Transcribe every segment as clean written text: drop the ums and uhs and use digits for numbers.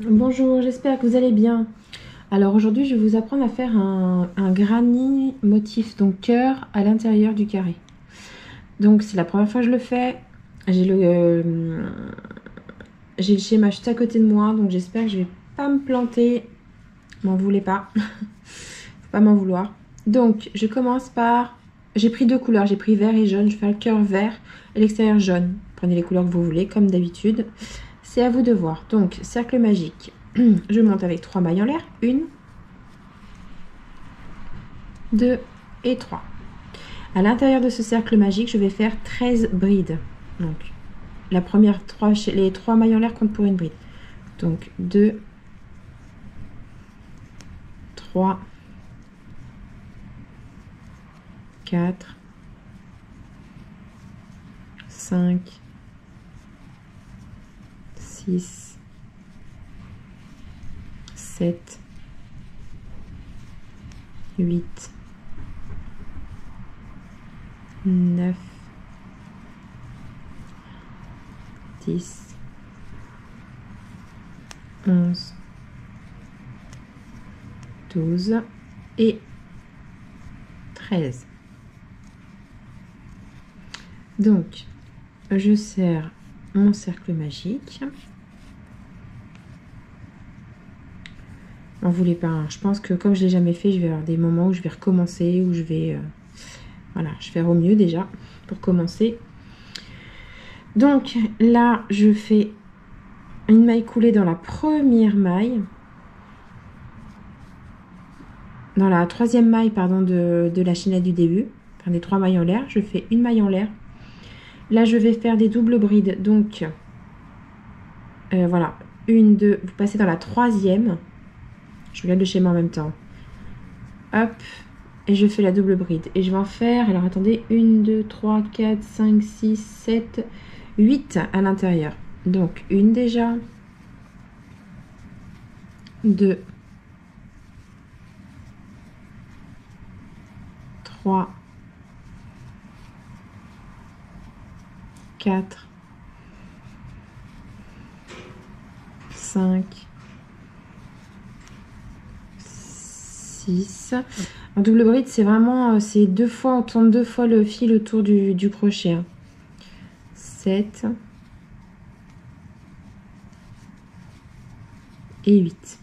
Bonjour, j'espère que vous allez bien. Alors aujourd'hui, je vais vous apprendre à faire un granny motif, donc cœur à l'intérieur du carré. Donc c'est la première fois que je le fais. J'ai le schéma juste à côté de moi, donc j'espère que je vais pas me planter. M'en voulez pas. Faut pas m'en vouloir. Donc je commence par... J'ai pris deux couleurs, j'ai pris vert et jaune. Je fais le cœur vert et l'extérieur jaune. Prenez les couleurs que vous voulez, comme d'habitude. C'est à vous de voir. Donc, cercle magique. Je monte avec 3 mailles en l'air. 1, 2 et 3. À l'intérieur de ce cercle magique, je vais faire 13 brides. Donc, la première, les 3 mailles en l'air comptent pour une bride. Donc, 2, 3, 4, 5, 6, 7, 8, 9, 10, 11, 12 et 13. Donc, je serre mon cercle magique. N'en voulez pas, hein. Je pense que comme je l'ai jamais fait, je vais avoir des moments où je vais recommencer, où je vais... voilà, je vais faire au mieux déjà pour commencer. Donc là, je fais une maille coulée dans la première maille. Dans la troisième maille, pardon, de la chaînette du début. Enfin, des 3 mailles en l'air. Je fais une maille en l'air. Là, je vais faire des doubles brides. Donc, voilà. 1, 2, vous passez dans la troisième. Je regarde le schéma en même temps. Hop. Et je fais la double bride. Et je vais en faire, alors attendez, 1, 2, 3, 4, 5, 6, 7, 8 à l'intérieur. Donc, une déjà. 2. 3. 4. 5. 6. En double bride, c'est vraiment, c'est 2 fois, on tourne 2 fois le fil autour du crochet. Hein. 7 et 8.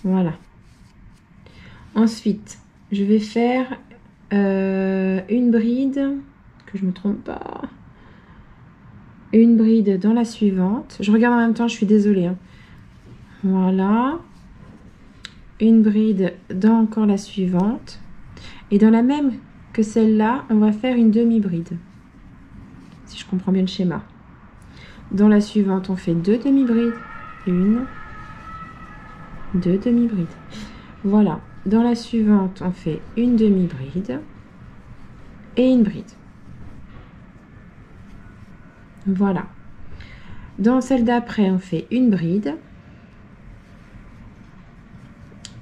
Voilà. Ensuite, je vais faire une bride, que je me trompe pas, une bride dans la suivante. Je regarde en même temps, je suis désolée. Hein. Voilà. Une bride dans encore la suivante. Et dans la même que celle-là, on va faire une demi-bride. Si je comprends bien le schéma. Dans la suivante, on fait 2 demi-brides. 1, 2 demi-brides. Voilà. Dans la suivante, on fait une demi-bride et une bride. Voilà. Dans celle d'après, on fait une bride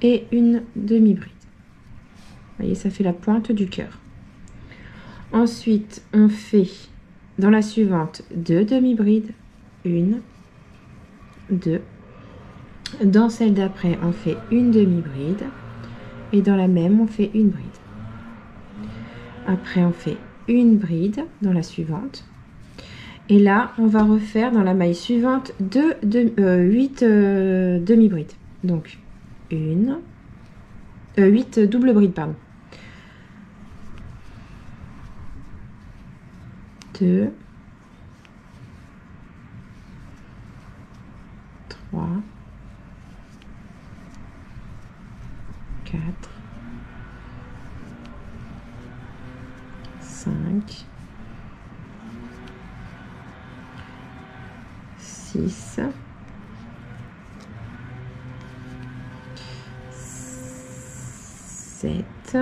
et une demi-bride. Vous voyez, ça fait la pointe du cœur. Ensuite, on fait dans la suivante 2 demi-brides, 1, 2. Dans celle d'après, on fait une demi-bride et dans la même, on fait une bride. Après, on fait une bride dans la suivante. Et là, on va refaire dans la maille suivante 8 demi-brides. Donc, 8 double brides, pardon. 2, 3, 4, 5, 6, 7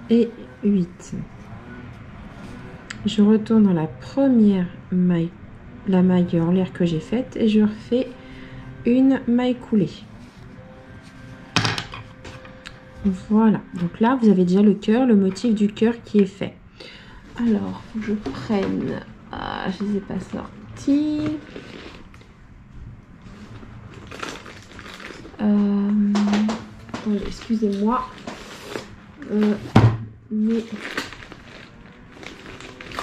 et 8. Je retourne dans la première maille, la maille en l'air que j'ai faite, et je refais une maille coulée. Voilà, donc là vous avez déjà le cœur, le motif du cœur qui est fait. Alors, je prenne... Ah, je ne sais pas ça. parti. Excusez-moi.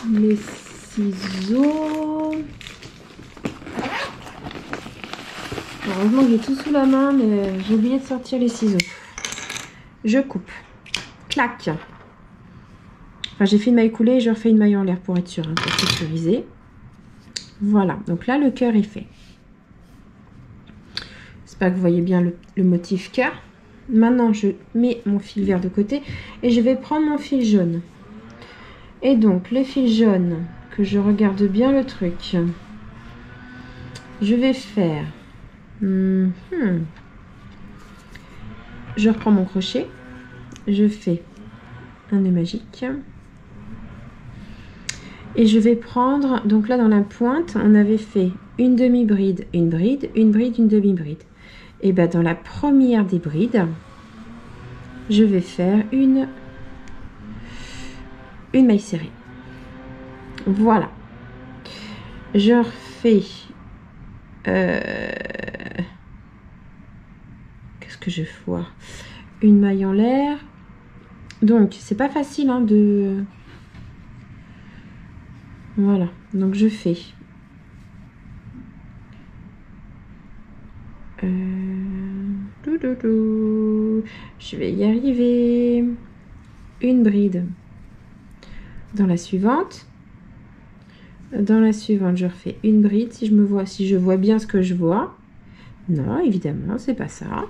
Mes ciseaux. Heureusement que j'ai tout sous la main, mais j'ai oublié de sortir les ciseaux. Je coupe. Clac. Enfin, j'ai fait une maille coulée et je refais une maille en l'air pour être sûre, hein, pour sécuriser. Voilà. Donc là, le cœur est fait. J'espère que vous voyez bien le motif cœur. Maintenant, je mets mon fil vert de côté et je vais prendre mon fil jaune. Et donc, le fil jaune, que je regarde bien le truc, je vais faire... Je reprends mon crochet, je fais un nœud magique. Et je vais prendre, donc là dans la pointe, on avait fait une demi-bride, une bride, une bride, une demi-bride. Et bien dans la première des brides, je vais faire une maille serrée. Voilà. Je refais... qu'est-ce que je vois? Une maille en l'air. Donc, c'est pas facile hein, de... Voilà. Donc, je fais... Je vais y arriver. Une bride. Dans la suivante. Dans la suivante, je refais une bride. Si je vois bien ce que je vois. Non, évidemment, c'est pas ça.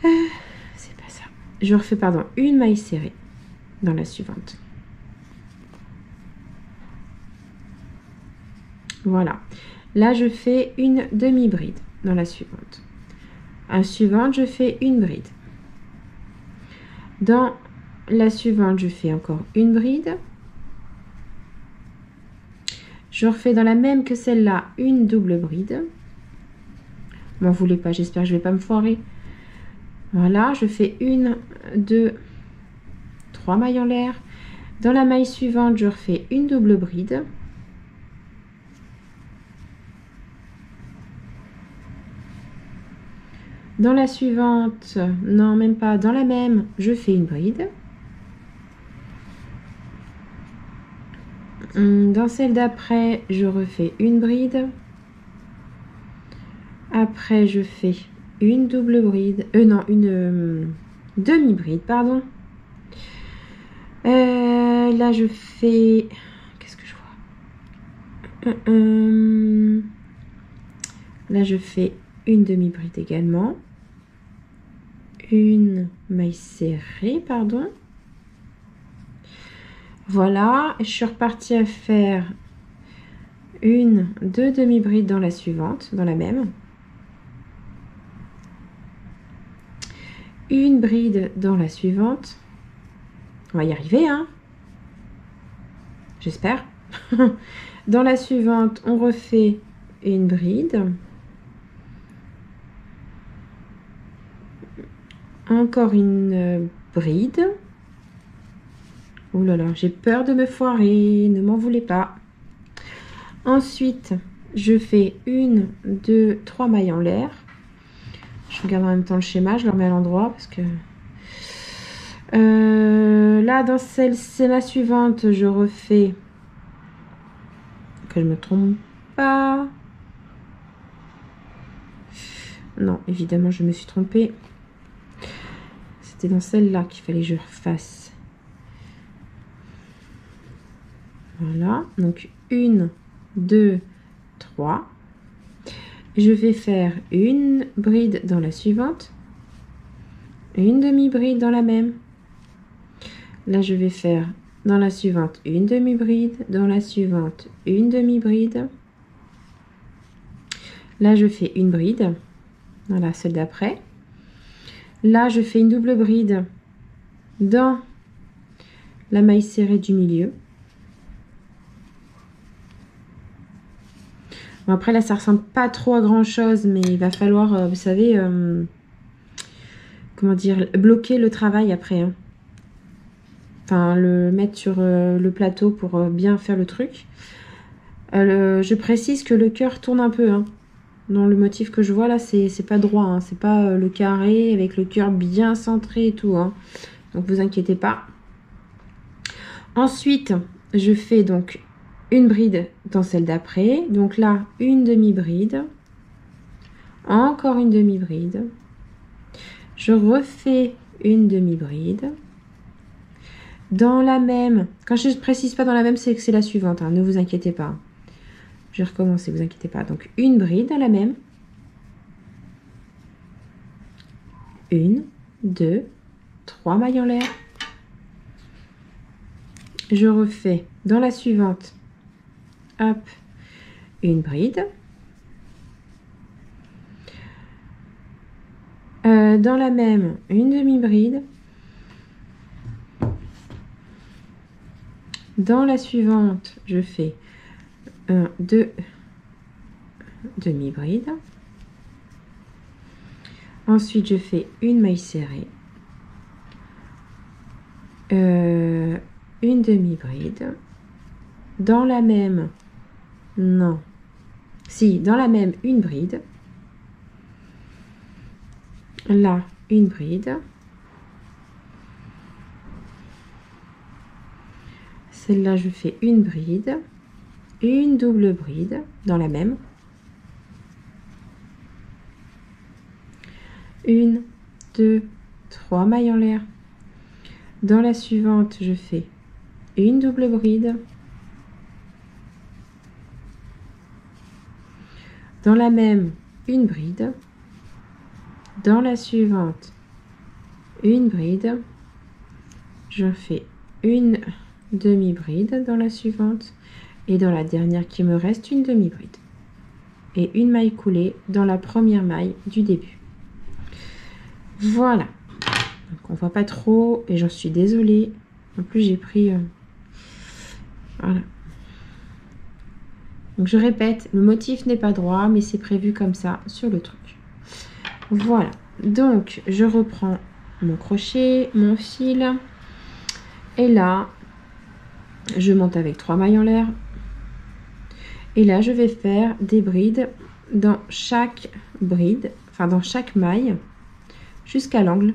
C'est pas ça. Je refais, pardon, une maille serrée dans la suivante. Voilà. Là, je fais une demi-bride dans la suivante. À la suivante, je fais une bride. Dans la suivante, je fais encore une bride. Je refais dans la même que celle-là une double bride. M'en voulez pas, j'espère que je vais pas me foirer. Voilà, je fais une, deux, trois mailles en l'air. Dans la maille suivante, je refais une double bride. Dans la suivante, non, même pas, dans la même, je fais une bride. Dans celle d'après, je refais une bride. Après, je fais une double bride. Non, une demi-bride, pardon. Là, je fais... Qu'est-ce que je vois? Là, je fais une demi-bride également. Une maille serrée, pardon. Voilà, je suis repartie à faire deux demi-brides dans la suivante, dans la même. Une bride dans la suivante. On va y arriver, hein? J'espère. Dans la suivante, on refait une bride. Encore une bride. Oh là là, j'ai peur de me foirer, ne m'en voulez pas. Ensuite, je fais une, deux, trois mailles en l'air. Je regarde en même temps le schéma, je le remets à l'endroit parce que... là, dans c'est la suivante, je refais... Que je me trompe pas. Non, évidemment, je me suis trompée. C'était dans celle-là qu'il fallait que je refasse. Voilà, donc une, deux, trois. Je vais faire une bride dans la suivante, une demi-bride dans la même. Là, je vais faire dans la suivante une demi-bride, dans la suivante une demi-bride. Là, je fais une bride. Voilà, celle d'après. Là, je fais une double bride dans la maille serrée du milieu. Bon, après, là, ça ressemble pas trop à grand chose, mais il va falloir, vous savez, comment dire, bloquer le travail après. Hein. Enfin, le mettre sur le plateau pour bien faire le truc. Je précise que le cœur tourne un peu, hein. Dans le motif que je vois là, c'est pas droit, hein. C'est pas le carré avec le cœur bien centré et tout, hein. Donc vous inquiétez pas. Ensuite, je fais donc une bride dans celle d'après. Donc là, une demi-bride. Encore une demi-bride. Je refais une demi-bride. Dans la même, quand je ne précise pas dans la même, c'est que c'est la suivante, hein, ne vous inquiétez pas. Je vais recommencer, vous inquiétez pas. Donc une bride dans la même. 1, 2, 3 mailles en l'air. Je refais dans la suivante, hop, une bride. Dans la même, une demi-bride. Dans la suivante, je fais 1, 2 demi-brides. Ensuite, je fais une maille serrée. Une demi-bride. Dans la même, non. Si, dans la même, une bride. Là, une bride. Celle-là, je fais une bride. Une double bride dans la même. 1, 2, 3 mailles en l'air. Dans la suivante, je fais une double bride. Dans la même, une bride. Dans la suivante, une bride. Je fais une demi-bride dans la suivante. Et dans la dernière qui me reste, une demi-bride. Et une maille coulée dans la première maille du début. Voilà. Donc on voit pas trop et j'en suis désolée. En plus j'ai pris... voilà. Donc je répète, le motif n'est pas droit, mais c'est prévu comme ça sur le truc. Voilà. Donc je reprends mon crochet, mon fil. Et là, je monte avec 3 mailles en l'air. Et là, je vais faire des brides dans chaque bride, enfin dans chaque maille, jusqu'à l'angle.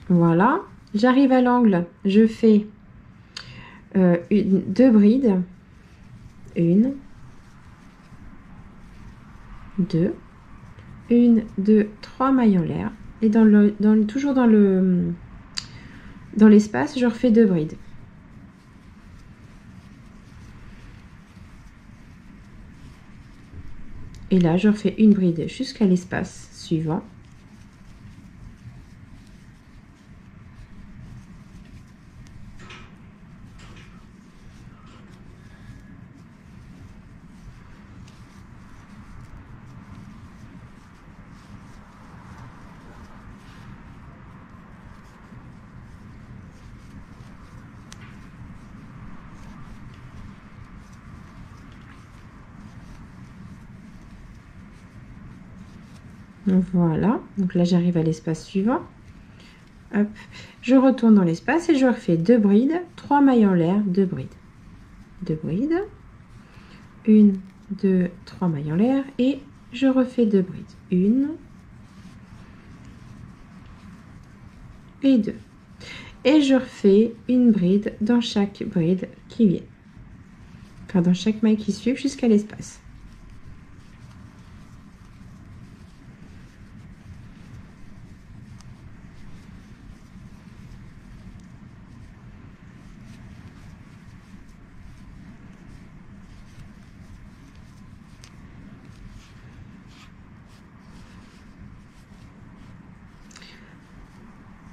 Voilà, j'arrive à l'angle, je fais 2 brides, 1, 2, 1, 2, 3 mailles en l'air, et toujours dans l'espace, je refais 2 brides. Et là, je refais une bride jusqu'à l'espace suivant. Voilà, donc là j'arrive à l'espace suivant. Hop. Je retourne dans l'espace et je refais 2 brides, 3 mailles en l'air, 2 brides. 2 brides, 1, 2, 3 mailles en l'air et je refais 2 brides. 1 et 2. Et je refais une bride dans chaque bride qui vient. Enfin, dans chaque maille qui suit jusqu'à l'espace.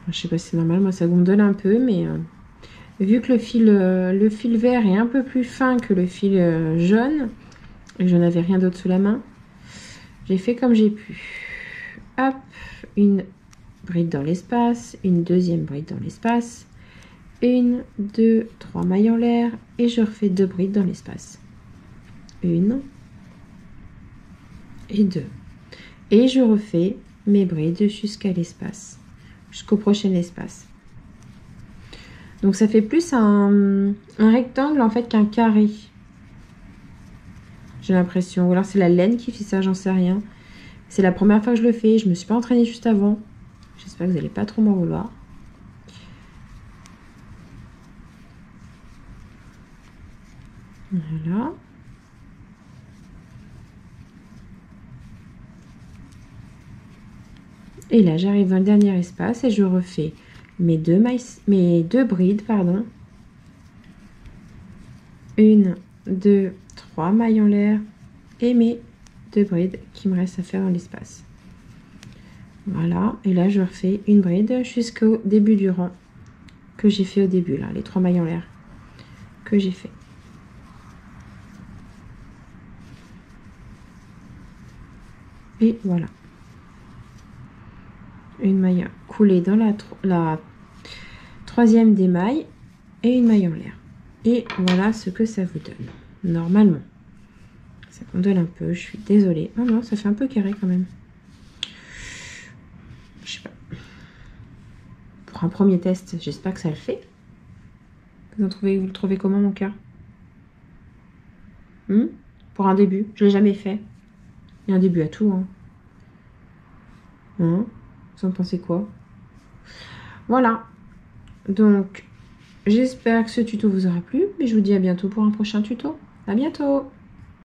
Je sais pas si c'est normal, moi ça gondole un peu, mais vu que le fil vert est un peu plus fin que le fil jaune, et je n'avais rien d'autre sous la main, j'ai fait comme j'ai pu. Hop, une bride dans l'espace, une deuxième bride dans l'espace, 1, 2, 3 mailles en l'air, et je refais 2 brides dans l'espace. 1, et 2. Et je refais mes brides jusqu'à l'espace, jusqu'au prochain espace. Donc ça fait plus un rectangle en fait qu'un carré. J'ai l'impression. Ou alors c'est la laine qui fait ça, j'en sais rien. C'est la première fois que je le fais. Je me suis pas entraînée juste avant. J'espère que vous n'allez pas trop m'en vouloir. Voilà. Et là, j'arrive dans le dernier espace et je refais mes deux brides, pardon. 1, 2, 3 mailles en l'air et mes 2 brides qui me restent à faire dans l'espace. Voilà, et là je refais une bride jusqu'au début du rang que j'ai fait au début, là, les 3 mailles en l'air que j'ai fait. Et voilà. Une maille coulée dans la troisième des mailles et une maille en l'air. Et voilà ce que ça vous donne, normalement. Ça condole un peu, je suis désolée. Oh non, ça fait un peu carré quand même. Je sais pas. Pour un premier test, j'espère que ça le fait. Vous le trouvez comment mon cœur? Pour un début, je l'ai jamais fait. Il y a un début à tout, hein. Vous en pensez quoi? Voilà. Donc, j'espère que ce tuto vous aura plu. Mais je vous dis à bientôt pour un prochain tuto. À bientôt!